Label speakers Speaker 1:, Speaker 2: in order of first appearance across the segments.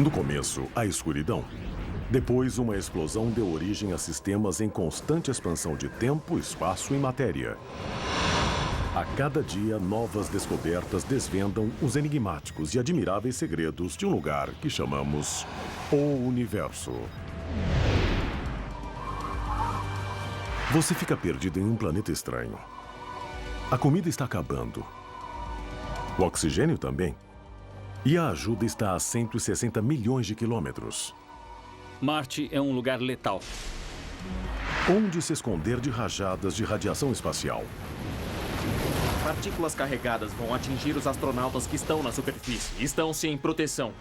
Speaker 1: No começo, a escuridão. Depois, uma explosão deu origem a sistemas em constante expansão de tempo, espaço e matéria. A cada dia, novas descobertas desvendam os enigmáticos e admiráveis segredos de um lugar que chamamos o Universo. Você fica perdido em um planeta estranho. A comida está acabando. O oxigênio também. E a ajuda está a 160 milhões de quilômetros.
Speaker 2: Marte é um lugar letal.
Speaker 1: Onde se esconder de rajadas de radiação espacial?
Speaker 3: Partículas carregadas vão atingir os astronautas que estão na superfície. Estão sem proteção.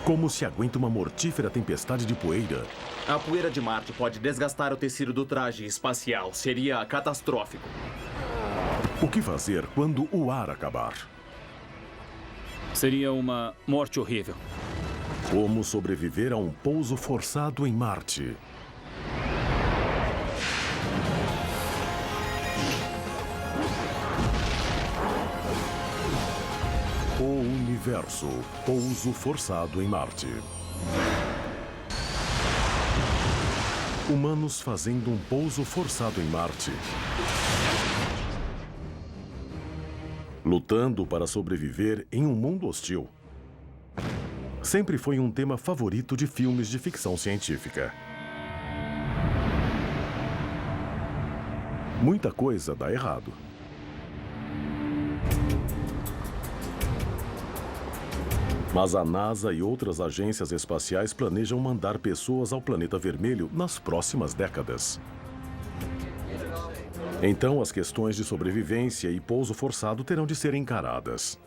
Speaker 1: Como se aguenta uma mortífera tempestade de poeira?
Speaker 3: A poeira de Marte pode desgastar o tecido do traje espacial. Seria catastrófico.
Speaker 1: O que fazer quando o ar acabar?
Speaker 2: Seria uma morte horrível.
Speaker 1: Como sobreviver a um pouso forçado em Marte? O Universo. Pouso forçado em Marte. Humanos fazendo um pouso forçado em Marte. Lutando para sobreviver em um mundo hostil. Sempre foi um tema favorito de filmes de ficção científica. Muita coisa dá errado. Mas a NASA e outras agências espaciais planejam mandar pessoas ao planeta vermelho nas próximas décadas. Então, as questões de sobrevivência e pouso forçado terão de ser encaradas.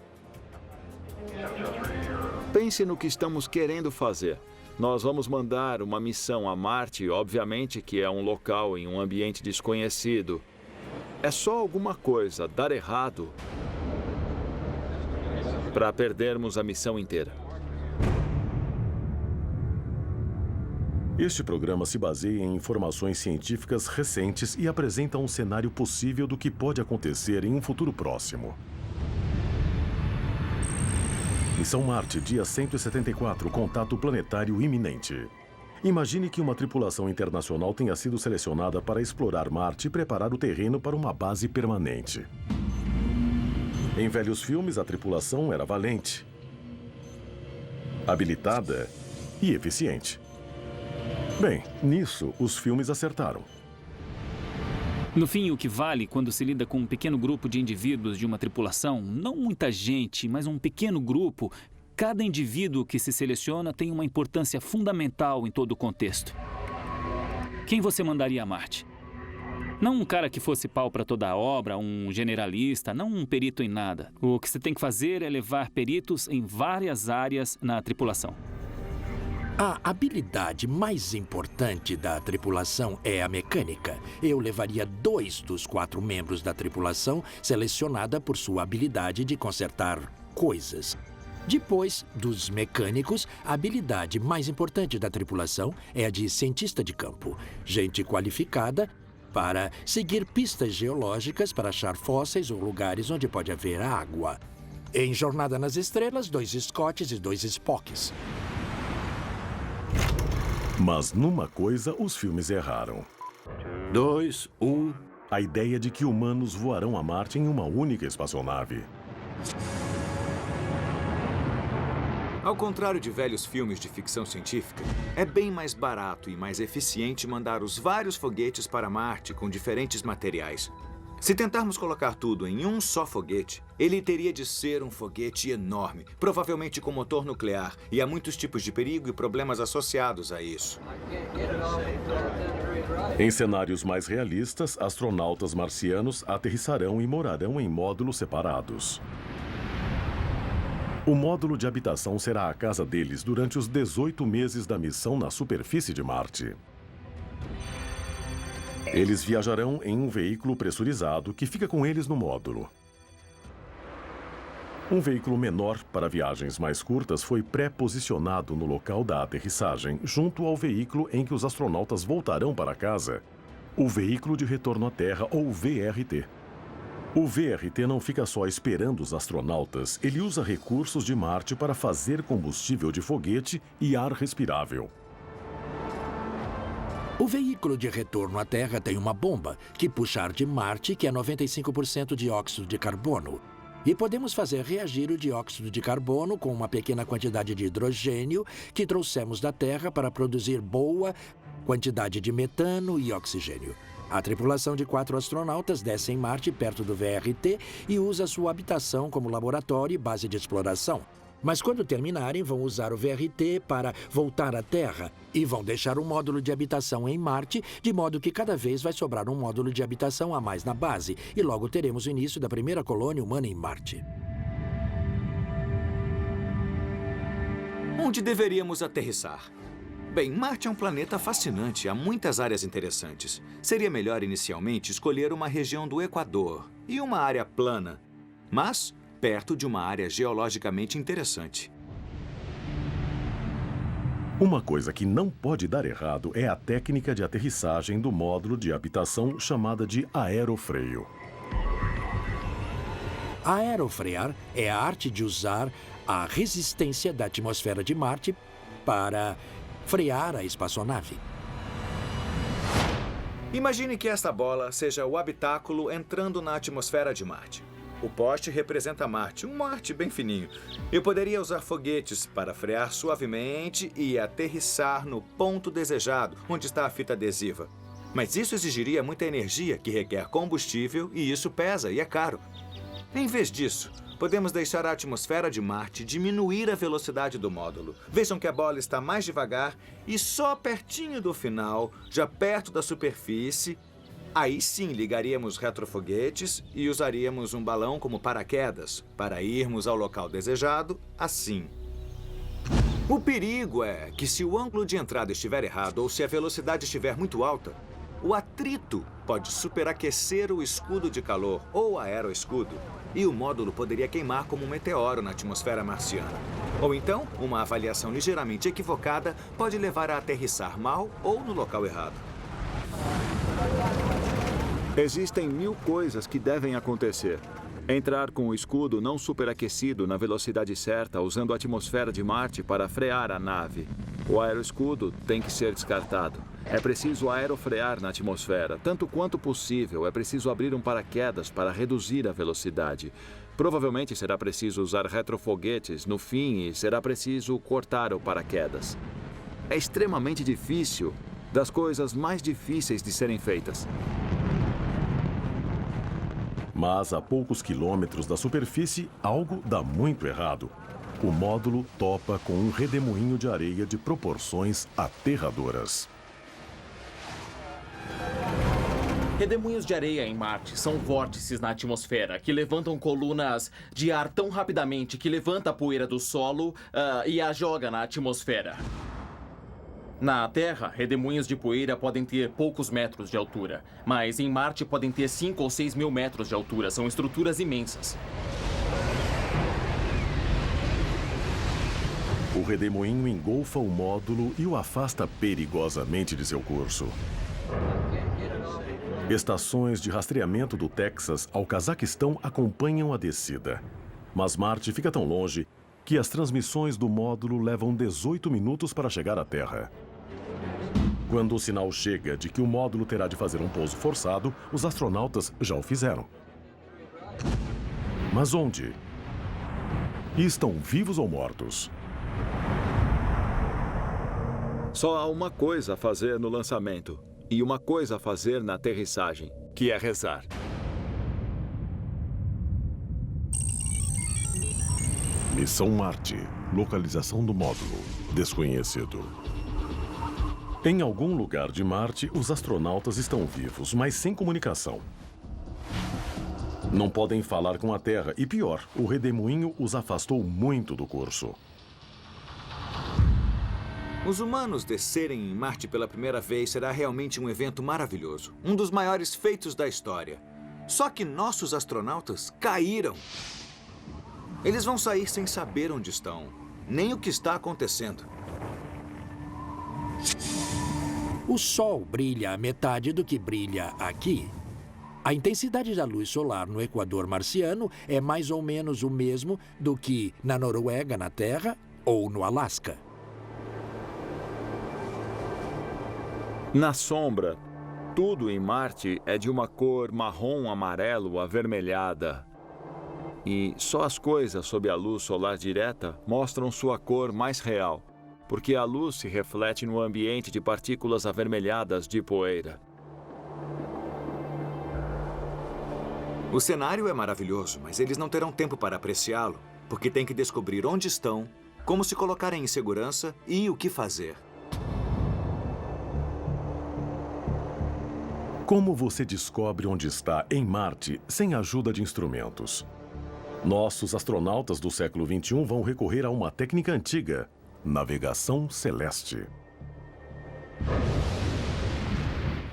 Speaker 4: Pense no que estamos querendo fazer. Nós vamos mandar uma missão a Marte, obviamente que é um local em um ambiente desconhecido. É só alguma coisa dar errado para perdermos a missão inteira.
Speaker 1: Este programa se baseia em informações científicas recentes e apresenta um cenário possível do que pode acontecer em um futuro próximo. Missão Marte, dia 174, contato planetário iminente. Imagine que uma tripulação internacional tenha sido selecionada para explorar Marte e preparar o terreno para uma base permanente. Em velhos filmes, a tripulação era valente, habilitada e eficiente. Bem, nisso, os filmes acertaram.
Speaker 2: No fim, o que vale quando se lida com um pequeno grupo de indivíduos de uma tripulação, não muita gente, mas um pequeno grupo, cada indivíduo que se seleciona tem uma importância fundamental em todo o contexto. Quem você mandaria a Marte? Não um cara que fosse pau para toda a obra, um generalista, não um perito em nada. O que você tem que fazer é levar peritos em várias áreas na tripulação.
Speaker 5: A habilidade mais importante da tripulação é a mecânica. Eu levaria 2 dos 4 membros da tripulação, selecionada por sua habilidade de consertar coisas. Depois dos mecânicos, a habilidade mais importante da tripulação é a de cientista de campo. Gente qualificada para seguir pistas geológicas para achar fósseis ou lugares onde pode haver água. Em Jornada nas Estrelas, 2 Scotts e 2 Spocks.
Speaker 1: Mas numa coisa, os filmes erraram.
Speaker 6: 2, 1...
Speaker 1: A ideia de que humanos voarão a Marte em uma única espaçonave.
Speaker 7: Ao contrário de velhos filmes de ficção científica, é bem mais barato e mais eficiente mandar os vários foguetes para Marte com diferentes materiais. Se tentarmos colocar tudo em um só foguete, ele teria de ser um foguete enorme, provavelmente com motor nuclear, e há muitos tipos de perigo e problemas associados a isso.
Speaker 1: Em cenários mais realistas, astronautas marcianos aterrissarão e morarão em módulos separados. O módulo de habitação será a casa deles durante os 18 meses da missão na superfície de Marte. Eles viajarão em um veículo pressurizado que fica com eles no módulo. Um veículo menor para viagens mais curtas foi pré-posicionado no local da aterrissagem, junto ao veículo em que os astronautas voltarão para casa, o Veículo de Retorno à Terra, ou VRT. O VRT não fica só esperando os astronautas, ele usa recursos de Marte para fazer combustível de foguete e ar respirável.
Speaker 5: O veículo de retorno à Terra tem uma bomba que puxa ar de Marte, que é 95% dióxido de carbono. E podemos fazer reagir o dióxido de carbono com uma pequena quantidade de hidrogênio que trouxemos da Terra para produzir boa quantidade de metano e oxigênio. A tripulação de 4 astronautas desce em Marte, perto do VRT, e usa sua habitação como laboratório e base de exploração. Mas quando terminarem, vão usar o VRT para voltar à Terra e vão deixar um módulo de habitação em Marte, de modo que cada vez vai sobrar um módulo de habitação a mais na base, e logo teremos o início da primeira colônia humana em Marte.
Speaker 7: Onde deveríamos aterrissar? Bem, Marte é um planeta fascinante, há muitas áreas interessantes. Seria melhor inicialmente escolher uma região do Equador e uma área plana, mas perto de uma área geologicamente interessante.
Speaker 1: Uma coisa que não pode dar errado é a técnica de aterrissagem do módulo de habitação chamada de aerofreio.
Speaker 5: Aerofrear é a arte de usar a resistência da atmosfera de Marte para frear a espaçonave.
Speaker 7: Imagine que esta bola seja o habitáculo entrando na atmosfera de Marte. O poste representa Marte, um Marte bem fininho. Eu poderia usar foguetes para frear suavemente e aterrissar no ponto desejado, onde está a fita adesiva. Mas isso exigiria muita energia, que requer combustível, e isso pesa e é caro. Em vez disso, podemos deixar a atmosfera de Marte diminuir a velocidade do módulo. Vejam que a bola está mais devagar e só pertinho do final, já perto da superfície. Aí sim ligaríamos retrofoguetes e usaríamos um balão como paraquedas para irmos ao local desejado assim. O perigo é que se o ângulo de entrada estiver errado ou se a velocidade estiver muito alta, o atrito pode superaquecer o escudo de calor ou aeroescudo e o módulo poderia queimar como um meteoro na atmosfera marciana. Ou então, uma avaliação ligeiramente equivocada pode levar a aterrissar mal ou no local errado.
Speaker 4: Existem 1000 coisas que devem acontecer. Entrar com o escudo não superaquecido na velocidade certa, usando a atmosfera de Marte para frear a nave. O aeroescudo tem que ser descartado. É preciso aerofrear na atmosfera. Tanto quanto possível, é preciso abrir um paraquedas para reduzir a velocidade. Provavelmente será preciso usar retrofoguetes no fim e será preciso cortar o paraquedas. É extremamente difícil, das coisas mais difíceis de serem feitas.
Speaker 1: Mas a poucos quilômetros da superfície, algo dá muito errado. O módulo topa com um redemoinho de areia de proporções aterradoras.
Speaker 3: Redemoinhos de areia em Marte são vórtices na atmosfera que levantam colunas de ar tão rapidamente que levanta a poeira do solo e a joga na atmosfera. Na Terra, redemoinhos de poeira podem ter poucos metros de altura, mas em Marte podem ter 5 ou 6 mil metros de altura. São estruturas imensas.
Speaker 1: O redemoinho engolfa o módulo e o afasta perigosamente de seu curso. Estações de rastreamento do Texas ao Cazaquistão acompanham a descida. Mas Marte fica tão longe que as transmissões do módulo levam 18 minutos para chegar à Terra. Quando o sinal chega de que o módulo terá de fazer um pouso forçado, os astronautas já o fizeram. Mas onde? E estão vivos ou mortos?
Speaker 4: Só há uma coisa a fazer no lançamento e uma coisa a fazer na aterrissagem, que é rezar.
Speaker 1: Missão Marte. Localização do módulo. Desconhecido. Em algum lugar de Marte, os astronautas estão vivos, mas sem comunicação. Não podem falar com a Terra e, pior, o redemoinho os afastou muito do curso.
Speaker 7: Os humanos descerem em Marte pela primeira vez será realmente um evento maravilhoso. Um dos maiores feitos da história. Só que nossos astronautas caíram. Eles vão sair sem saber onde estão, nem o que está acontecendo.
Speaker 5: O Sol brilha a metade do que brilha aqui. A intensidade da luz solar no equador marciano é mais ou menos o mesmo do que na Noruega, na Terra, ou no Alasca.
Speaker 4: Na sombra, tudo em Marte é de uma cor marrom, amarelo, avermelhada. E só as coisas sob a luz solar direta mostram sua cor mais real, porque a luz se reflete no ambiente de partículas avermelhadas de poeira.
Speaker 7: O cenário é maravilhoso, mas eles não terão tempo para apreciá-lo, porque têm que descobrir onde estão, como se colocarem em segurança e o que fazer.
Speaker 1: Como você descobre onde está em Marte sem a ajuda de instrumentos? Nossos astronautas do século XXI vão recorrer a uma técnica antiga: navegação celeste.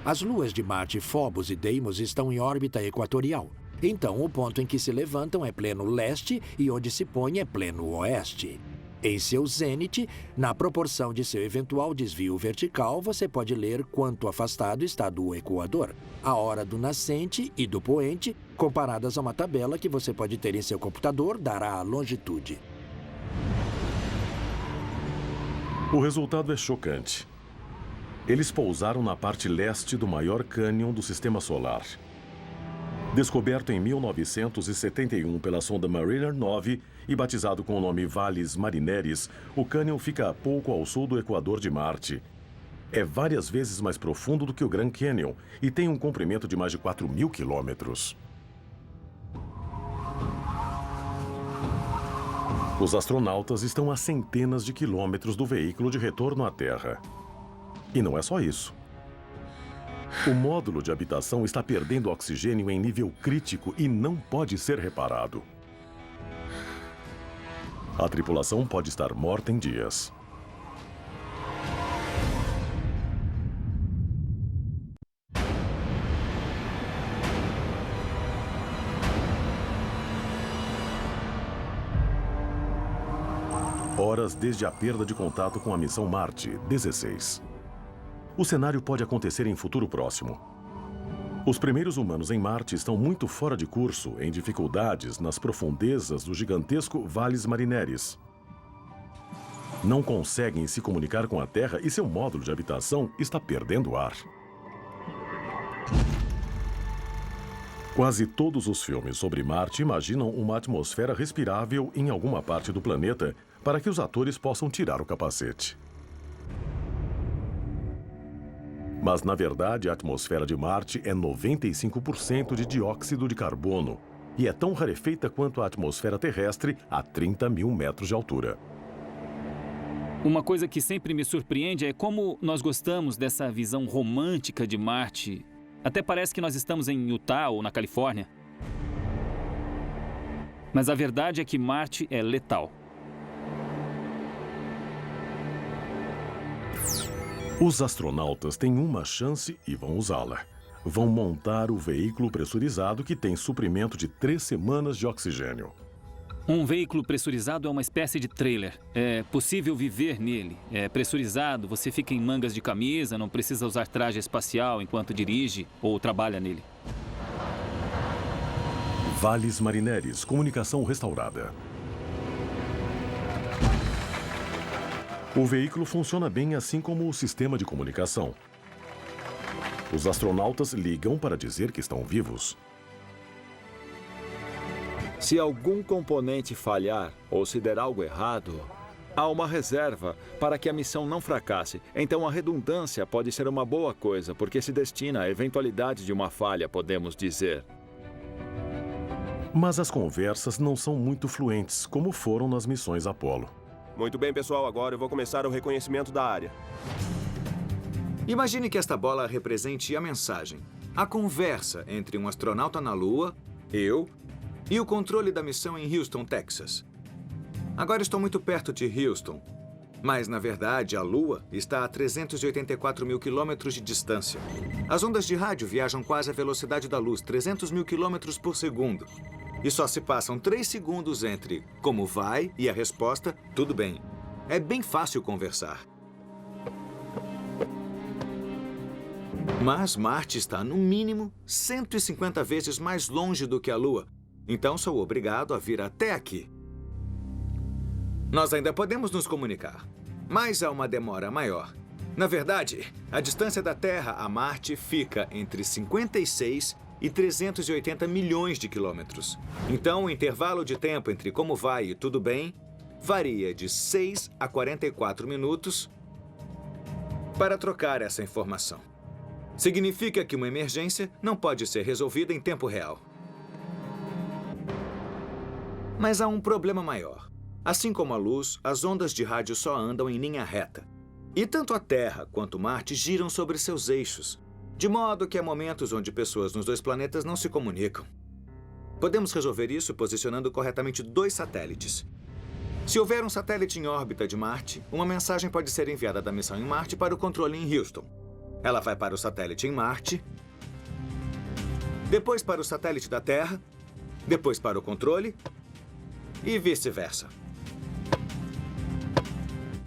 Speaker 5: As luas de Marte, Phobos e Deimos estão em órbita equatorial. Então, o ponto em que se levantam é pleno leste e onde se põe é pleno oeste. Em seu zênite, na proporção de seu eventual desvio vertical, você pode ler quanto afastado está do equador, a hora do nascente e do poente, comparadas a uma tabela que você pode ter em seu computador, dará a longitude.
Speaker 1: O resultado é chocante. Eles pousaram na parte leste do maior cânion do Sistema Solar. Descoberto em 1971 pela sonda Mariner 9 e batizado com o nome Valles Marineris, o cânion fica pouco ao sul do equador de Marte. É várias vezes mais profundo do que o Grand Canyon e tem um comprimento de mais de 4.000 quilômetros. Os astronautas estão a centenas de quilômetros do veículo de retorno à Terra. E não é só isso. O módulo de habitação está perdendo oxigênio em nível crítico e não pode ser reparado. A tripulação pode estar morta em dias. Horas desde a perda de contato com a missão Marte 16. O cenário pode acontecer em futuro próximo. Os primeiros humanos em Marte estão muito fora de curso, em dificuldades nas profundezas do gigantesco Valles Marineris. Não conseguem se comunicar com a Terra e seu módulo de habitação está perdendo ar. Quase todos os filmes sobre Marte imaginam uma atmosfera respirável em alguma parte do planeta para que os atores possam tirar o capacete. Mas, na verdade, a atmosfera de Marte é 95% de dióxido de carbono e é tão rarefeita quanto a atmosfera terrestre a 30 mil metros de altura.
Speaker 2: Uma coisa que sempre me surpreende é como nós gostamos dessa visão romântica de Marte. Até parece que nós estamos em Utah ou na Califórnia. Mas a verdade é que Marte é letal.
Speaker 1: Os astronautas têm uma chance e vão usá-la. Vão montar o veículo pressurizado que tem suprimento de 3 semanas de oxigênio.
Speaker 2: Um veículo pressurizado é uma espécie de trailer. É possível viver nele. É pressurizado, você fica em mangas de camisa, não precisa usar traje espacial enquanto dirige ou trabalha nele.
Speaker 1: Valles Marineris, comunicação restaurada. O veículo funciona bem assim como o sistema de comunicação. Os astronautas ligam para dizer que estão vivos.
Speaker 4: Se algum componente falhar ou se der algo errado, há uma reserva para que a missão não fracasse. Então a redundância pode ser uma boa coisa, porque se destina à eventualidade de uma falha, podemos dizer.
Speaker 1: Mas as conversas não são muito fluentes, como foram nas missões Apollo.
Speaker 6: Muito bem, pessoal. Agora eu vou começar o reconhecimento da área.
Speaker 7: Imagine que esta bola represente a mensagem. A conversa entre um astronauta na Lua, eu, e o controle da missão em Houston, Texas. Agora estou muito perto de Houston, mas, na verdade, a Lua está a 384 mil quilômetros de distância. As ondas de rádio viajam quase à velocidade da luz, 300 mil quilômetros por segundo. E só se passam 3 segundos entre como vai e a resposta, tudo bem. É bem fácil conversar. Mas Marte está, no mínimo, 150 vezes mais longe do que a Lua. Então sou obrigado a vir até aqui. Nós ainda podemos nos comunicar, mas há uma demora maior. Na verdade, a distância da Terra a Marte fica entre 56 e 380 milhões de quilômetros. Então, o intervalo de tempo entre como vai e tudo bem varia de 6 a 44 minutos para trocar essa informação. Significa que uma emergência não pode ser resolvida em tempo real. Mas há um problema maior. Assim como a luz, as ondas de rádio só andam em linha reta. E tanto a Terra quanto Marte giram sobre seus eixos, de modo que há momentos onde pessoas nos dois planetas não se comunicam. Podemos resolver isso posicionando corretamente 2 satélites. Se houver um satélite em órbita de Marte, uma mensagem pode ser enviada da missão em Marte para o controle em Houston. Ela vai para o satélite em Marte, depois para o satélite da Terra, depois para o controle e vice-versa.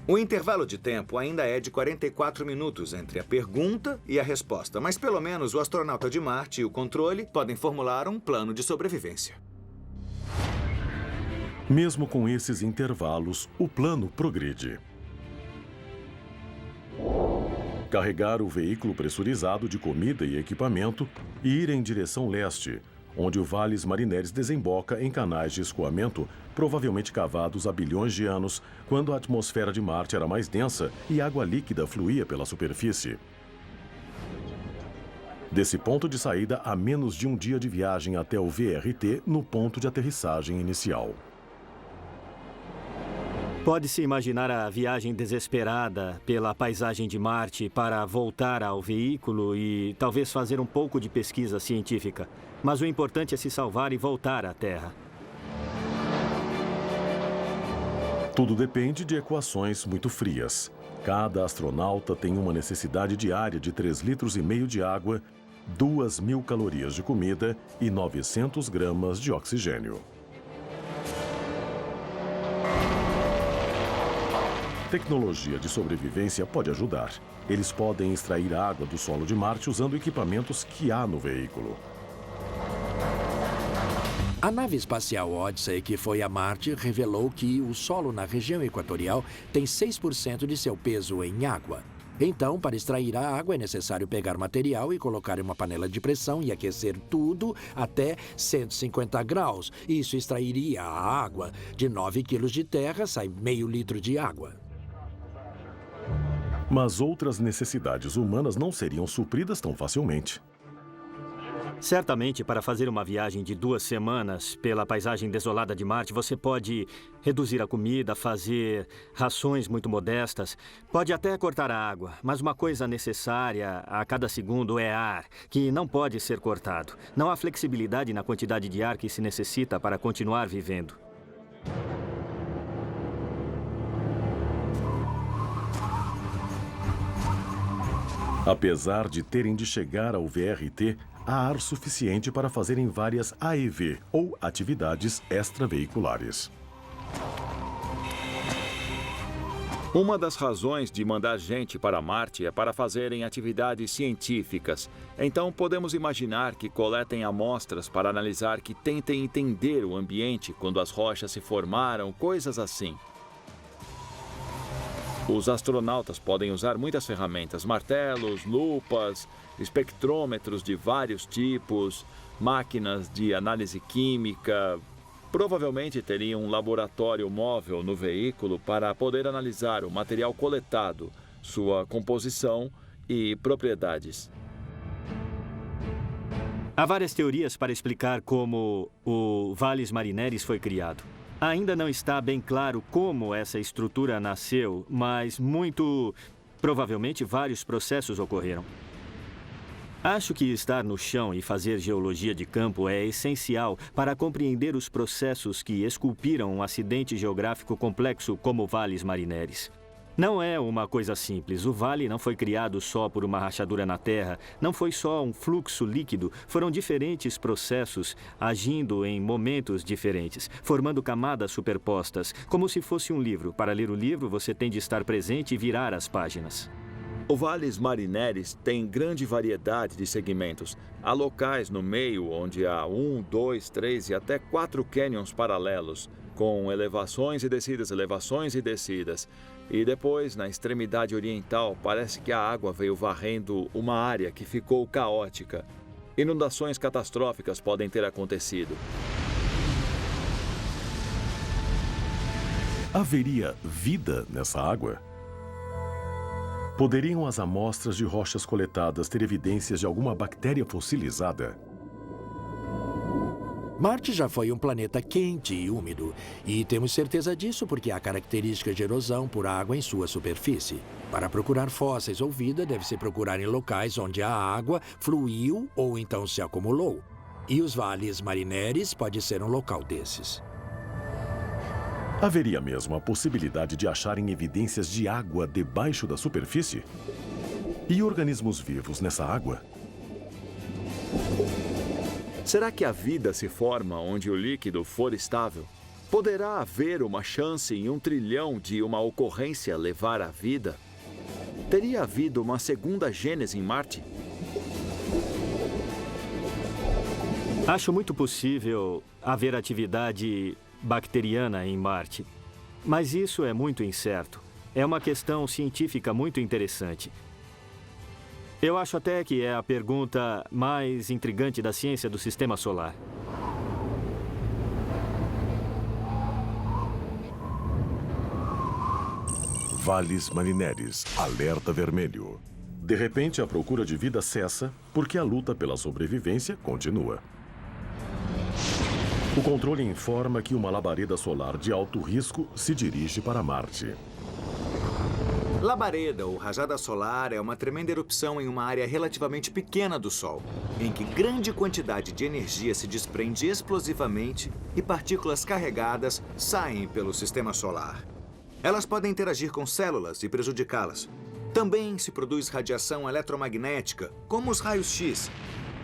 Speaker 7: O intervalo de tempo ainda é de 44 minutos entre a pergunta e a resposta, mas pelo menos o astronauta de Marte e o controle podem formular um plano de sobrevivência.
Speaker 1: Mesmo com esses intervalos, o plano progride. Carregar o veículo pressurizado de comida e equipamento e ir em direção leste, onde o Valles Marineris desemboca em canais de escoamento, provavelmente cavados há bilhões de anos, quando a atmosfera de Marte era mais densa e água líquida fluía pela superfície. Desse ponto de saída, há menos de um dia de viagem até o VRT no ponto de aterrissagem inicial.
Speaker 8: Pode-se imaginar a viagem desesperada pela paisagem de Marte para voltar ao veículo e talvez fazer um pouco de pesquisa científica. Mas o importante é se salvar e voltar à Terra.
Speaker 1: Tudo depende de equações muito frias. Cada astronauta tem uma necessidade diária de 3,5 litros de água, 2.000 calorias de comida e 900 gramas de oxigênio. Tecnologia de sobrevivência pode ajudar. Eles podem extrair a água do solo de Marte usando equipamentos que há no veículo.
Speaker 5: A nave espacial Odyssey, que foi a Marte, revelou que o solo na região equatorial tem 6% de seu peso em água. Então, para extrair a água, é necessário pegar material e colocar em uma panela de pressão e aquecer tudo até 150 graus. Isso extrairia a água. De 9 quilos de terra, sai meio litro de água.
Speaker 1: Mas outras necessidades humanas não seriam supridas tão facilmente.
Speaker 8: Certamente, para fazer uma viagem de 2 semanas pela paisagem desolada de Marte, você pode reduzir a comida, fazer rações muito modestas, pode até cortar a água, mas uma coisa necessária a cada segundo é ar, que não pode ser cortado. Não há flexibilidade na quantidade de ar que se necessita para continuar vivendo.
Speaker 1: Apesar de terem de chegar ao VRT, há ar suficiente para fazerem várias AEV, ou atividades extraveiculares.
Speaker 4: Uma das razões de mandar gente para Marte é para fazerem atividades científicas. Então, podemos imaginar que coletem amostras para analisar, que tentem entender o ambiente quando as rochas se formaram, coisas assim. Os astronautas podem usar muitas ferramentas, martelos, lupas, espectrômetros de vários tipos, máquinas de análise química. Provavelmente teriam um laboratório móvel no veículo para poder analisar o material coletado, sua composição e propriedades.
Speaker 8: Há várias teorias para explicar como o Valles Marineris foi criado. Ainda não está bem claro como essa estrutura nasceu, mas muito provavelmente vários processos ocorreram. Acho que estar no chão e fazer geologia de campo é essencial para compreender os processos que esculpiram um acidente geográfico complexo como o Valles Marineris. Não é uma coisa simples. O vale não foi criado só por uma rachadura na terra, não foi só um fluxo líquido. Foram diferentes processos agindo em momentos diferentes, formando camadas superpostas, como se fosse um livro. Para ler o livro, você tem de estar presente e virar as páginas.
Speaker 4: O Valles Marineris tem grande variedade de segmentos. Há locais no meio onde há 1, 2, 3 e até 4 canyons paralelos, com elevações e descidas, elevações e descidas. E depois, na extremidade oriental, parece que a água veio varrendo uma área que ficou caótica. Inundações catastróficas podem ter acontecido.
Speaker 1: Haveria vida nessa água? Poderiam as amostras de rochas coletadas ter evidências de alguma bactéria fossilizada?
Speaker 5: Marte já foi um planeta quente e úmido, e temos certeza disso porque há características de erosão por água em sua superfície. Para procurar fósseis ou vida, deve-se procurar em locais onde a água fluiu ou então se acumulou. E os Valles Marineris pode ser um local desses.
Speaker 1: Haveria mesmo a possibilidade de acharem evidências de água debaixo da superfície? E organismos vivos nessa água?
Speaker 4: Será que a vida se forma onde o líquido for estável? Poderá haver uma chance em 1 trilhão de uma ocorrência levar à vida? Teria havido uma segunda gênese em Marte?
Speaker 8: Acho muito possível haver atividade bacteriana em Marte. Mas isso é muito incerto. É uma questão científica muito interessante. Eu acho até que é a pergunta mais intrigante da ciência do Sistema Solar.
Speaker 1: Valles Marineris, alerta vermelho. De repente, a procura de vida cessa porque a luta pela sobrevivência continua. O controle informa que uma labareda solar de alto risco se dirige para Marte.
Speaker 7: Labareda, ou rajada solar, é uma tremenda erupção em uma área relativamente pequena do Sol, em que grande quantidade de energia se desprende explosivamente e partículas carregadas saem pelo sistema solar. Elas podem interagir com células e prejudicá-las. Também se produz radiação eletromagnética, como os raios-X,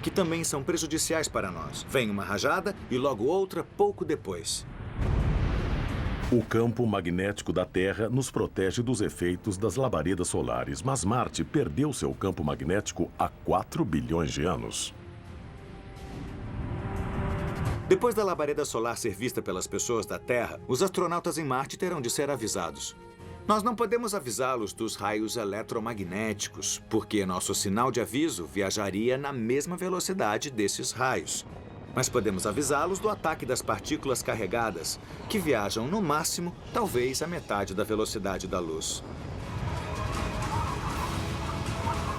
Speaker 7: que também são prejudiciais para nós. Vem uma rajada e logo outra pouco depois.
Speaker 1: O campo magnético da Terra nos protege dos efeitos das labaredas solares, mas Marte perdeu seu campo magnético há 4 bilhões de anos.
Speaker 7: Depois da labareda solar ser vista pelas pessoas da Terra, os astronautas em Marte terão de ser avisados. Nós não podemos avisá-los dos raios eletromagnéticos, porque nosso sinal de aviso viajaria na mesma velocidade desses raios. Mas podemos avisá-los do ataque das partículas carregadas, que viajam no máximo, talvez, a metade da velocidade da luz.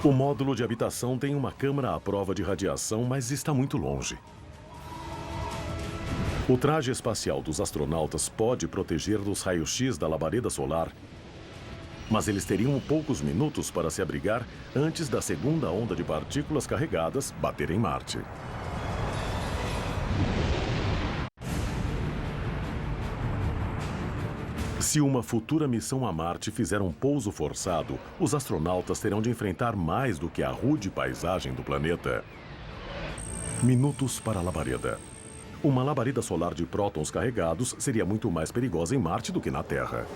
Speaker 1: O módulo de habitação tem uma câmara à prova de radiação, mas está muito longe. O traje espacial dos astronautas pode proteger dos raios-X da labareda solar, mas eles teriam poucos minutos para se abrigar antes da segunda onda de partículas carregadas bater em Marte. Se uma futura missão a Marte fizer um pouso forçado, os astronautas terão de enfrentar mais do que a rude paisagem do planeta. Minutos para a labareda. Uma labareda solar de prótons carregados seria muito mais perigosa em Marte do que na Terra.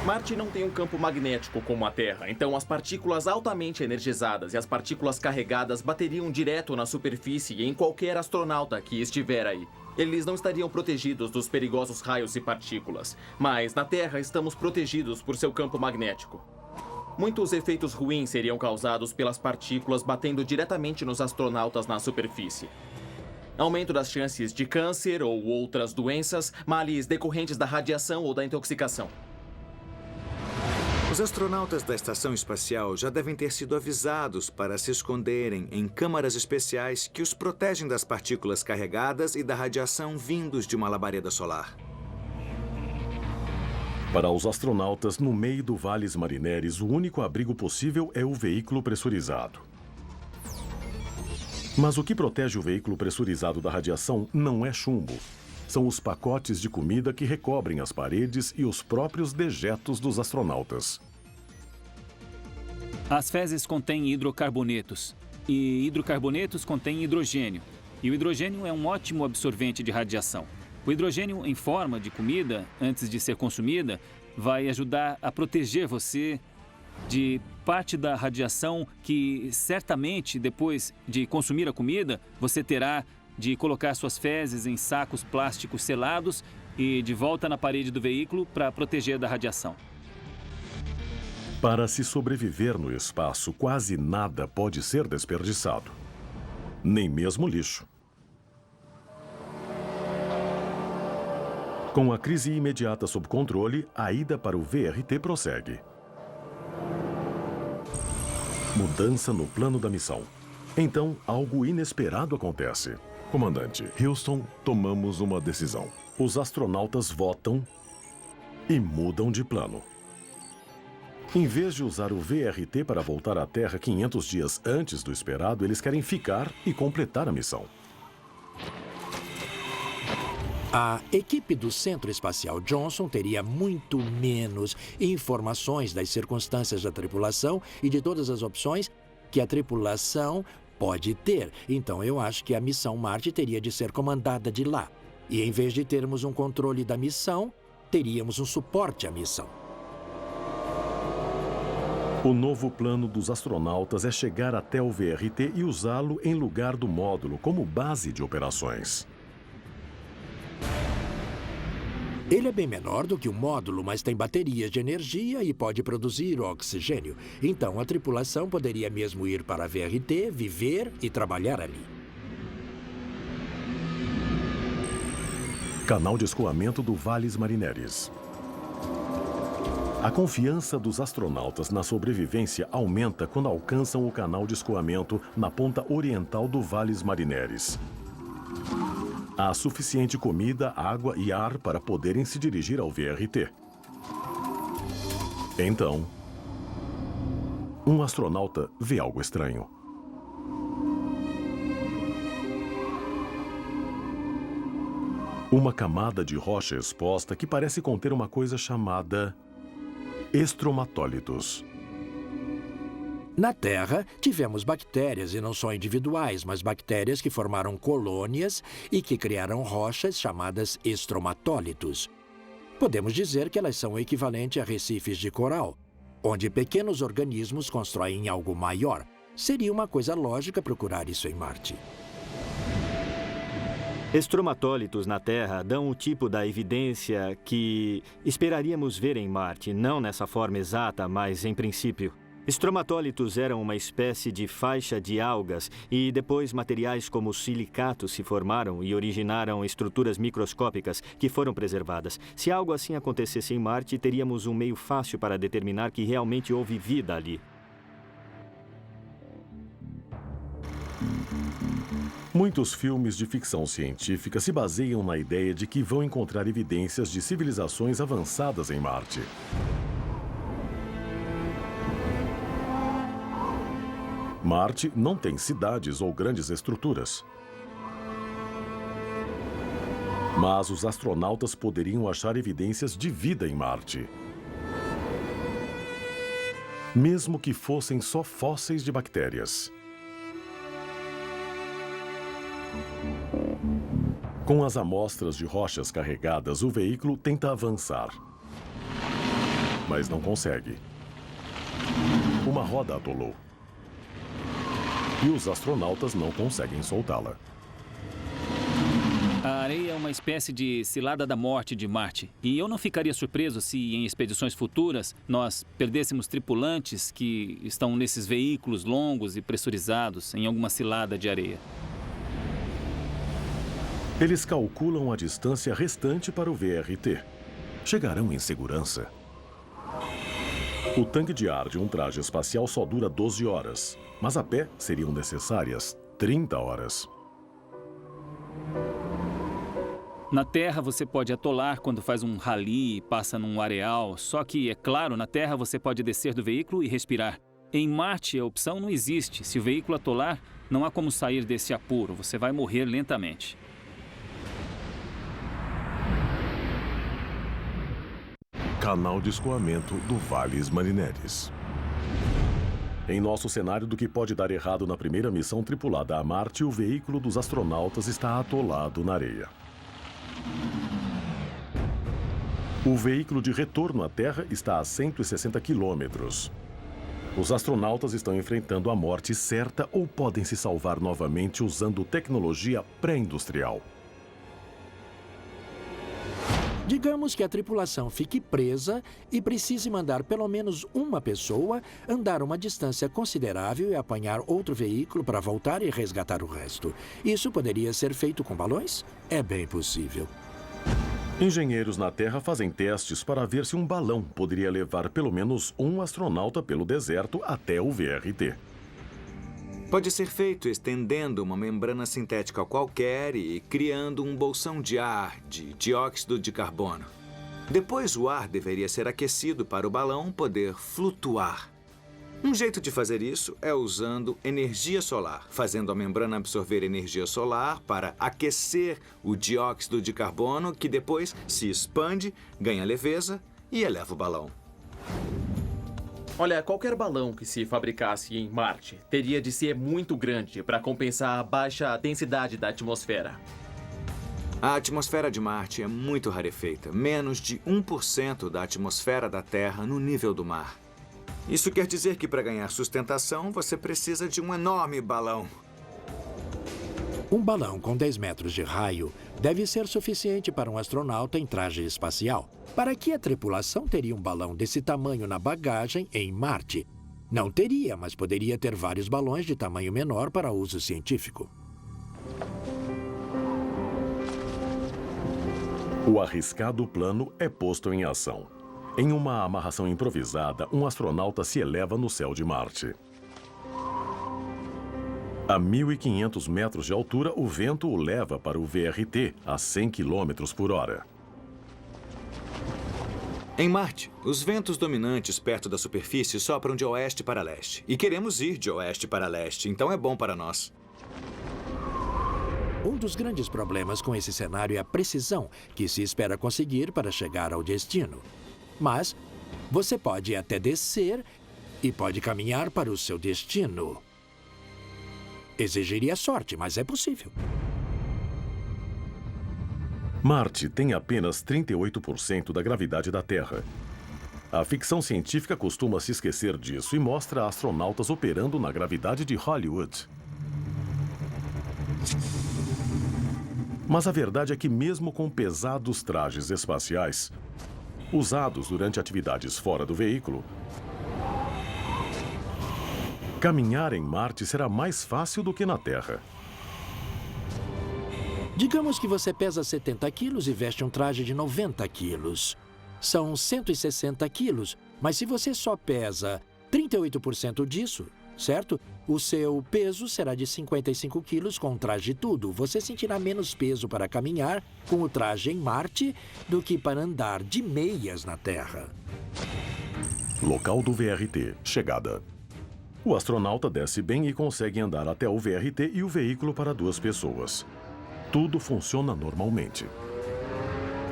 Speaker 3: Marte não tem um campo magnético como a Terra, então as partículas altamente energizadas e as partículas carregadas bateriam direto na superfície e em qualquer astronauta que estiver aí. Eles não estariam protegidos dos perigosos raios e partículas, mas na Terra estamos protegidos por seu campo magnético. Muitos efeitos ruins seriam causados pelas partículas batendo diretamente nos astronautas na superfície. Aumento das chances de câncer ou outras doenças, males decorrentes da radiação ou da intoxicação.
Speaker 7: Os astronautas da estação espacial já devem ter sido avisados para se esconderem em câmaras especiais que os protegem das partículas carregadas e da radiação vindos de uma labareda solar.
Speaker 1: Para os astronautas, no meio do Valles Marineris, o único abrigo possível é o veículo pressurizado. Mas o que protege o veículo pressurizado da radiação não é chumbo. São os pacotes de comida que recobrem as paredes e os próprios dejetos dos astronautas.
Speaker 2: As fezes contêm hidrocarbonetos, e hidrocarbonetos contêm hidrogênio. E o hidrogênio é um ótimo absorvente de radiação. O hidrogênio em forma de comida, antes de ser consumida, vai ajudar a proteger você de parte da radiação que certamente, depois de consumir a comida, você terá de colocar suas fezes em sacos plásticos selados e de volta na parede do veículo para proteger da radiação.
Speaker 1: Para se sobreviver no espaço, quase nada pode ser desperdiçado. Nem mesmo lixo. Com a crise imediata sob controle, a ida para o VRT prossegue. Mudança no plano da missão. Então, algo inesperado acontece. Comandante, Houston, tomamos uma decisão. Os astronautas votam e mudam de plano. Em vez de usar o VRT para voltar à Terra 500 dias antes do esperado, eles querem ficar e completar a missão.
Speaker 5: A equipe do Centro Espacial Johnson teria muito menos informações das circunstâncias da tripulação e de todas as opções que a tripulação pode ter. Então, eu acho que a missão Marte teria de ser comandada de lá. E em vez de termos um controle da missão, teríamos um suporte à missão.
Speaker 1: O novo plano dos astronautas é chegar até o VRT e usá-lo em lugar do módulo como base de operações.
Speaker 5: Ele é bem menor do que o módulo, mas tem baterias de energia e pode produzir oxigênio. Então, a tripulação poderia mesmo ir para a VRT, viver e trabalhar ali.
Speaker 1: Canal de escoamento do Valles Marineris. A confiança dos astronautas na sobrevivência aumenta quando alcançam o canal de escoamento na ponta oriental do Valles Marineris. Há suficiente comida, água e ar para poderem se dirigir ao VRT. Então, um astronauta vê algo estranho. Uma camada de rocha exposta que parece conter uma coisa chamada estromatólitos.
Speaker 5: Na Terra, tivemos bactérias, e não só individuais, mas bactérias que formaram colônias e que criaram rochas chamadas estromatólitos. Podemos dizer que elas são o equivalente a recifes de coral, onde pequenos organismos constroem algo maior. Seria uma coisa lógica procurar isso em Marte.
Speaker 8: Estromatólitos na Terra dão o tipo da evidência que esperaríamos ver em Marte, não nessa forma exata, mas em princípio. Estromatólitos eram uma espécie de faixa de algas e depois materiais como silicatos se formaram e originaram estruturas microscópicas que foram preservadas. Se algo assim acontecesse em Marte, teríamos um meio fácil para determinar que realmente houve vida ali.
Speaker 1: Muitos filmes de ficção científica se baseiam na ideia de que vão encontrar evidências de civilizações avançadas em Marte. Marte não tem cidades ou grandes estruturas. Mas os astronautas poderiam achar evidências de vida em Marte. Mesmo que fossem só fósseis de bactérias. Com as amostras de rochas carregadas, o veículo tenta avançar. Mas não consegue. Uma roda atolou. E os astronautas não conseguem soltá-la.
Speaker 2: A areia é uma espécie de cilada da morte de Marte. E eu não ficaria surpreso se, em expedições futuras, nós perdêssemos tripulantes que estão nesses veículos longos e pressurizados em alguma cilada de areia.
Speaker 1: Eles calculam a distância restante para o VRT. Chegarão em segurança. O tanque de ar de um traje espacial só dura 12 horas, mas a pé seriam necessárias 30 horas.
Speaker 2: Na Terra, você pode atolar quando faz um rally e passa num areal, só que, é claro, na Terra você pode descer do veículo e respirar. Em Marte, a opção não existe. Se o veículo atolar, não há como sair desse apuro, você vai morrer lentamente.
Speaker 1: Canal de escoamento do Valles Marineris. Em nosso cenário do que pode dar errado na primeira missão tripulada a Marte, o veículo dos astronautas está atolado na areia. O veículo de retorno à Terra está a 160 quilômetros. Os astronautas estão enfrentando a morte certa ou podem se salvar novamente usando tecnologia pré-industrial.
Speaker 5: Digamos que a tripulação fique presa e precise mandar pelo menos uma pessoa andar uma distância considerável e apanhar outro veículo para voltar e resgatar o resto. Isso poderia ser feito com balões? É bem possível.
Speaker 1: Engenheiros na Terra fazem testes para ver se um balão poderia levar pelo menos um astronauta pelo deserto até o VRT.
Speaker 7: Pode ser feito estendendo uma membrana sintética qualquer e criando um bolsão de ar, de dióxido de carbono. Depois, o ar deveria ser aquecido para o balão poder flutuar. Um jeito de fazer isso é usando energia solar, fazendo a membrana absorver energia solar para aquecer o dióxido de carbono, que depois se expande, ganha leveza e eleva o balão.
Speaker 3: Olha, qualquer balão que se fabricasse em Marte teria de ser muito grande para compensar a baixa densidade da atmosfera.
Speaker 7: A atmosfera de Marte é muito rarefeita, menos de 1% da atmosfera da Terra no nível do mar. Isso quer dizer que para ganhar sustentação, você precisa de um enorme balão.
Speaker 5: Um balão com 10 metros de raio deve ser suficiente para um astronauta em traje espacial. Para que a tripulação teria um balão desse tamanho na bagagem em Marte? Não teria, mas poderia ter vários balões de tamanho menor para uso científico.
Speaker 1: O arriscado plano é posto em ação. Em uma amarração improvisada, um astronauta se eleva no céu de Marte. A 1.500 metros de altura, o vento o leva para o VRT a 100 km por hora.
Speaker 7: Em Marte, os ventos dominantes perto da superfície sopram de oeste para leste. E queremos ir de oeste para leste, então é bom para nós.
Speaker 5: Um dos grandes problemas com esse cenário é a precisão que se espera conseguir para chegar ao destino. Mas você pode até descer e pode caminhar para o seu destino. Exigiria sorte, mas é possível.
Speaker 1: Marte tem apenas 38% da gravidade da Terra. A ficção científica costuma se esquecer disso e mostra astronautas operando na gravidade de Hollywood. Mas a verdade é que mesmo com pesados trajes espaciais, usados durante atividades fora do veículo, caminhar em Marte será mais fácil do que na Terra.
Speaker 5: Digamos que você pesa 70 quilos e veste um traje de 90 quilos. São 160 quilos, mas se você só pesa 38% disso, certo? O seu peso será de 55 quilos com o traje e tudo. Você sentirá menos peso para caminhar com o traje em Marte do que para andar de meias na Terra.
Speaker 1: Local do VRT. Chegada. O astronauta desce bem e consegue andar até o VRT e o veículo para 2 pessoas. Tudo funciona normalmente.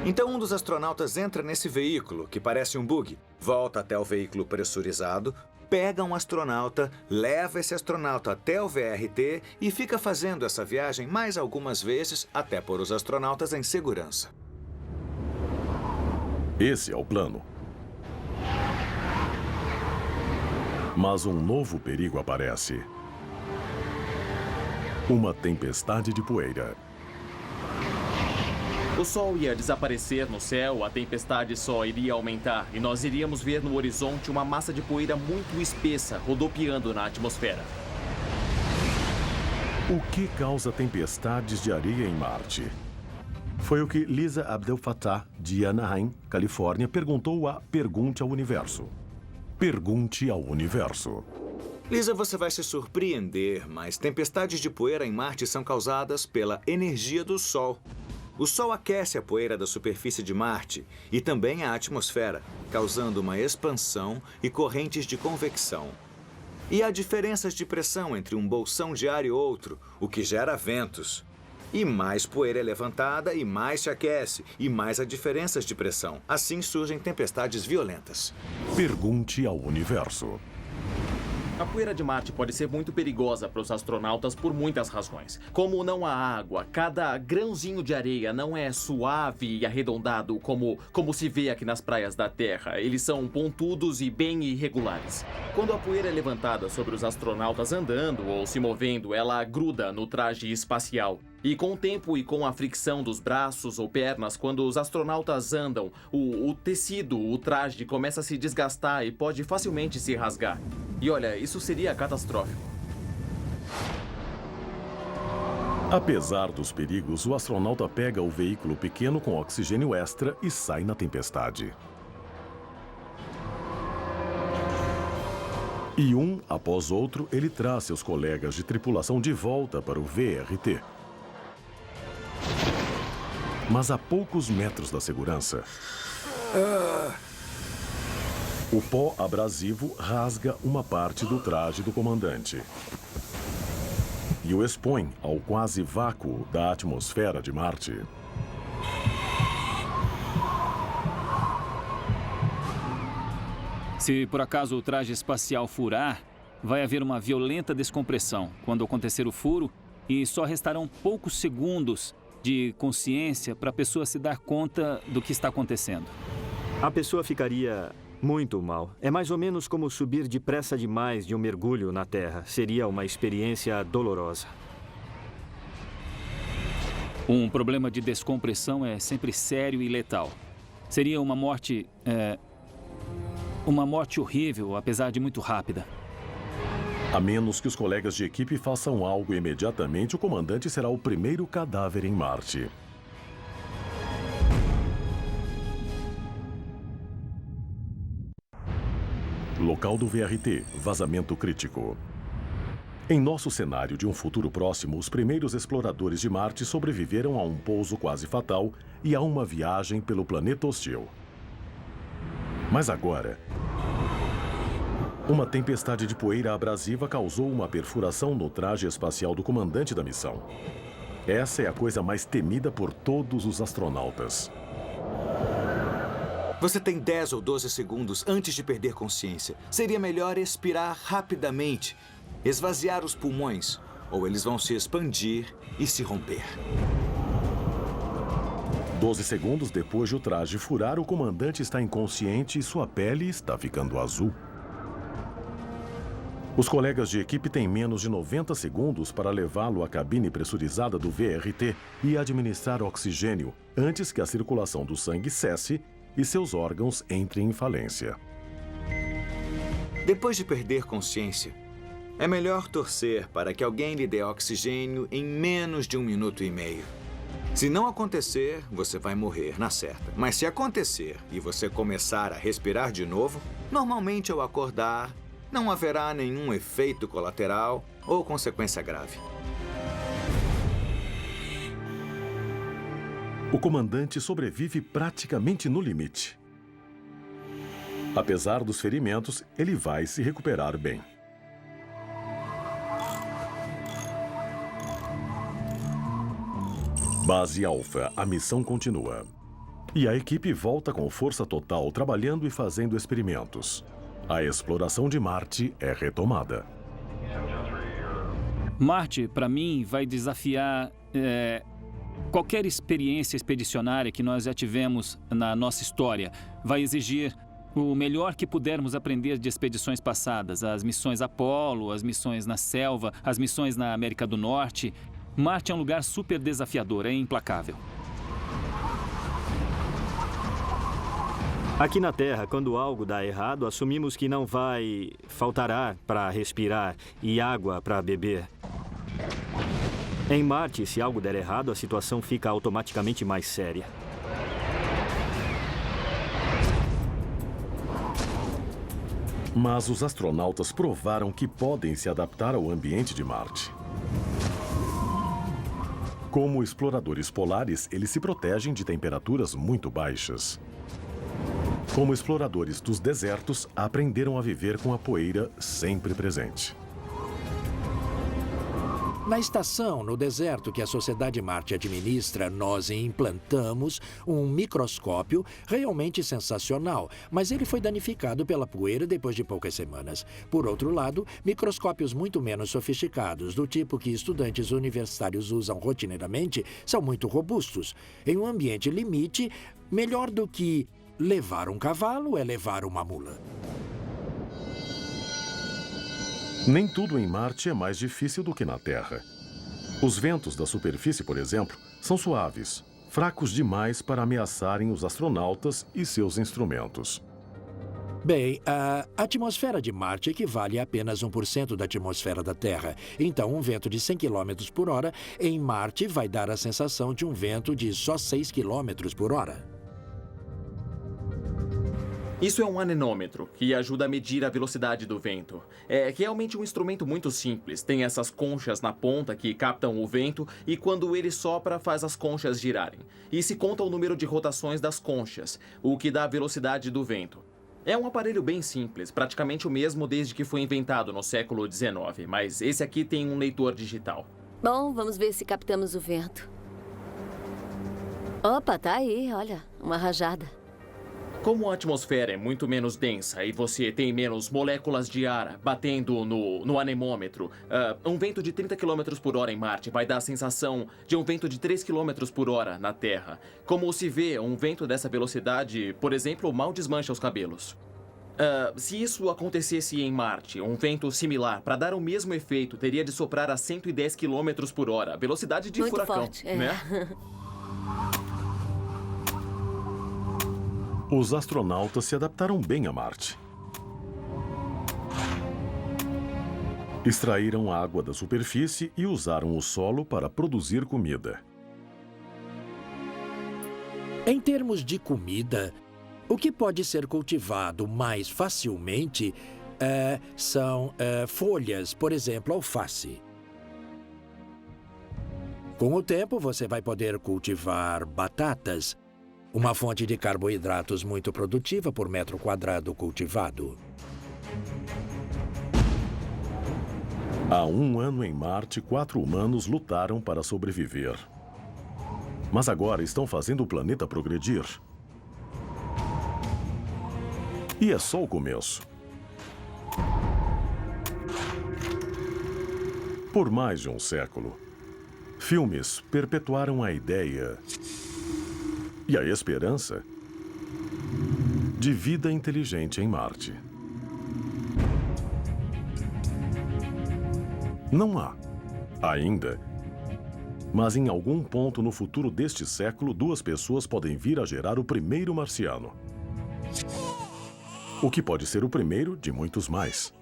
Speaker 7: Então um dos astronautas entra nesse veículo, que parece um bug, volta até o veículo pressurizado, pega um astronauta, leva esse astronauta até o VRT e fica fazendo essa viagem mais algumas vezes até pôr os astronautas em segurança.
Speaker 1: Esse é o plano. Mas um novo perigo aparece. Uma tempestade de poeira.
Speaker 3: O sol ia desaparecer no céu, a tempestade só iria aumentar e nós iríamos ver no horizonte uma massa de poeira muito espessa rodopiando na atmosfera.
Speaker 1: O que causa tempestades de areia em Marte? Foi o que Lisa Abdel Fattah, de Anaheim, Califórnia, perguntou a Pergunte ao Universo. Pergunte ao Universo.
Speaker 7: Lisa, você vai se surpreender, mas tempestades de poeira em Marte são causadas pela energia do Sol. O Sol aquece a poeira da superfície de Marte e também a atmosfera, causando uma expansão e correntes de convecção. E há diferenças de pressão entre um bolsão de ar e outro, o que gera ventos. E mais poeira é levantada e mais se aquece, e mais há diferenças de pressão. Assim surgem tempestades violentas.
Speaker 1: Pergunte ao Universo.
Speaker 3: A poeira de Marte pode ser muito perigosa para os astronautas por muitas razões. Como não há água, cada grãozinho de areia não é suave e arredondado como se vê aqui nas praias da Terra. Eles são pontudos e bem irregulares. Quando a poeira é levantada sobre os astronautas andando ou se movendo, ela gruda no traje espacial. E com o tempo e com a fricção dos braços ou pernas, quando os astronautas andam, o tecido, o traje começa a se desgastar e pode facilmente se rasgar. E olha, isso seria catastrófico.
Speaker 1: Apesar dos perigos, o astronauta pega o veículo pequeno com oxigênio extra e sai na tempestade. E um após outro, ele traz seus colegas de tripulação de volta para o VRT. Mas a poucos metros da segurança, o pó abrasivo rasga uma parte do traje do comandante e o expõe ao quase vácuo da atmosfera de Marte.
Speaker 2: Se por acaso o traje espacial furar, vai haver uma violenta descompressão quando acontecer o furo e só restarão poucos segundos de consciência para a pessoa se dar conta do que está acontecendo.
Speaker 8: A pessoa ficaria muito mal. É mais ou menos como subir depressa demais de um mergulho na Terra. Seria uma experiência dolorosa.
Speaker 2: Um problema de descompressão é sempre sério e letal. Seria uma morte horrível, apesar de muito rápida.
Speaker 1: A menos que os colegas de equipe façam algo imediatamente, o comandante será o primeiro cadáver em Marte. Local do VRT, vazamento crítico. Em nosso cenário de um futuro próximo, os primeiros exploradores de Marte sobreviveram a um pouso quase fatal e a uma viagem pelo planeta hostil. Mas agora, uma tempestade de poeira abrasiva causou uma perfuração no traje espacial do comandante da missão. Essa é a coisa mais temida por todos os astronautas.
Speaker 7: Você tem 10 ou 12 segundos antes de perder consciência. Seria melhor expirar rapidamente, esvaziar os pulmões, ou eles vão se expandir e se romper.
Speaker 1: 12 segundos depois de o traje furar, o comandante está inconsciente e sua pele está ficando azul. Os colegas de equipe têm menos de 90 segundos para levá-lo à cabine pressurizada do VRT e administrar oxigênio antes que a circulação do sangue cesse e seus órgãos entrem em falência.
Speaker 7: Depois de perder consciência, é melhor torcer para que alguém lhe dê oxigênio em menos de 1 minuto e meio. Se não acontecer, você vai morrer na certa. Mas se acontecer e você começar a respirar de novo, normalmente ao acordar, não haverá nenhum efeito colateral ou consequência grave.
Speaker 1: O comandante sobrevive praticamente no limite. Apesar dos ferimentos, ele vai se recuperar bem. Base Alpha, a missão continua. E a equipe volta com força total, trabalhando e fazendo experimentos. A exploração de Marte é retomada.
Speaker 2: Marte, para mim, vai desafiar qualquer experiência expedicionária que nós já tivemos na nossa história. Vai exigir o melhor que pudermos aprender de expedições passadas. As missões Apollo, as missões na selva, as missões na América do Norte. Marte é um lugar super desafiador, é implacável.
Speaker 8: Aqui na Terra, quando algo dá errado, assumimos que não vai faltar ar para respirar e água para beber. Em Marte, se algo der errado, a situação fica automaticamente mais séria.
Speaker 1: Mas os astronautas provaram que podem se adaptar ao ambiente de Marte. Como exploradores polares, eles se protegem de temperaturas muito baixas. Como exploradores dos desertos, aprenderam a viver com a poeira sempre presente.
Speaker 5: Na estação, no deserto que a Sociedade Marte administra, nós implantamos um microscópio realmente sensacional, mas ele foi danificado pela poeira depois de poucas semanas. Por outro lado, microscópios muito menos sofisticados, do tipo que estudantes universitários usam rotineiramente, são muito robustos. Em um ambiente limite, melhor do que levar um cavalo é levar uma mula.
Speaker 1: Nem tudo em Marte é mais difícil do que na Terra. Os ventos da superfície, por exemplo, são suaves, fracos demais para ameaçarem os astronautas e seus instrumentos.
Speaker 5: Bem, a atmosfera de Marte equivale a apenas 1% da atmosfera da Terra. Então, um vento de 100 km por hora em Marte vai dar a sensação de um vento de só 6 km por hora.
Speaker 3: Isso é um anemômetro, que ajuda a medir a velocidade do vento. É realmente um instrumento muito simples. Tem essas conchas na ponta que captam o vento e quando ele sopra, faz as conchas girarem. E se conta o número de rotações das conchas, o que dá a velocidade do vento. É um aparelho bem simples, praticamente o mesmo desde que foi inventado no século XIX, mas esse aqui tem um leitor digital.
Speaker 9: Bom, vamos ver se captamos o vento. Opa, tá aí, olha, uma rajada.
Speaker 3: Como a atmosfera é muito menos densa e você tem menos moléculas de ar batendo no anemômetro, um vento de 30 km por hora em Marte vai dar a sensação de um vento de 3 km por hora na Terra. Como se vê, um vento dessa velocidade, por exemplo, mal desmancha os cabelos. Se isso acontecesse em Marte, um vento similar, para dar o mesmo efeito, teria de soprar a 110 km por hora, velocidade de
Speaker 9: muito
Speaker 3: furacão,
Speaker 9: forte, é.
Speaker 3: né?
Speaker 1: Os astronautas se adaptaram bem a Marte. Extraíram água da superfície e usaram o solo para produzir comida.
Speaker 5: Em termos de comida, o que pode ser cultivado mais facilmente são folhas, por exemplo, alface. Com o tempo, você vai poder cultivar batatas, uma fonte de carboidratos muito produtiva por metro quadrado cultivado.
Speaker 1: Há um ano em Marte, 4 humanos lutaram para sobreviver. Mas agora estão fazendo o planeta progredir. E é só o começo. Por mais de um século, filmes perpetuaram a ideia e a esperança de vida inteligente em Marte. Não há, ainda, mas em algum ponto no futuro deste século, 2 pessoas podem vir a gerar o primeiro marciano. O que pode ser o primeiro de muitos mais.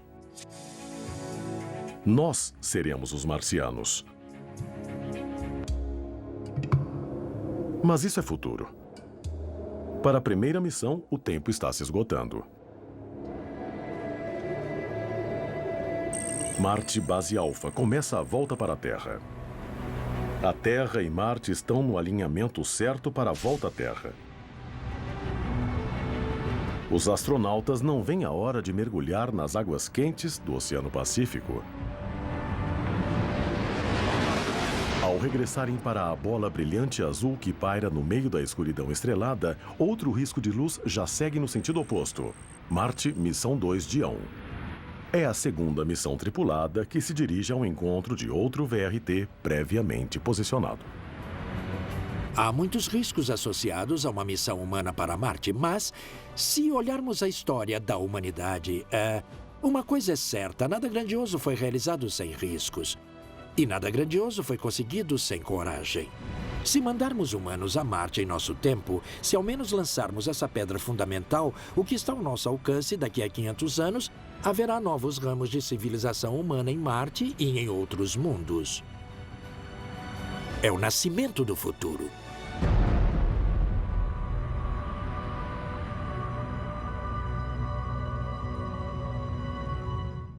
Speaker 1: Nós seremos os marcianos. Mas isso é futuro. Para a primeira missão, o tempo está se esgotando. Marte Base Alpha começa a volta para a Terra. A Terra e Marte estão no alinhamento certo para a volta à Terra. Os astronautas não veem a hora de mergulhar nas águas quentes do Oceano Pacífico. Ao regressarem para a bola brilhante azul que paira no meio da escuridão estrelada, outro risco de luz já segue no sentido oposto. Marte, Missão 2 Dião. É a segunda missão tripulada que se dirige ao encontro de outro VRT previamente posicionado.
Speaker 5: Há muitos riscos associados a uma missão humana para Marte, mas se olharmos a história da humanidade, uma coisa é certa, nada grandioso foi realizado sem riscos. E nada grandioso foi conseguido sem coragem. Se mandarmos humanos a Marte em nosso tempo, se ao menos lançarmos essa pedra fundamental, o que está ao nosso alcance daqui a 500 anos, haverá novos ramos de civilização humana em Marte e em outros mundos. É o nascimento do futuro.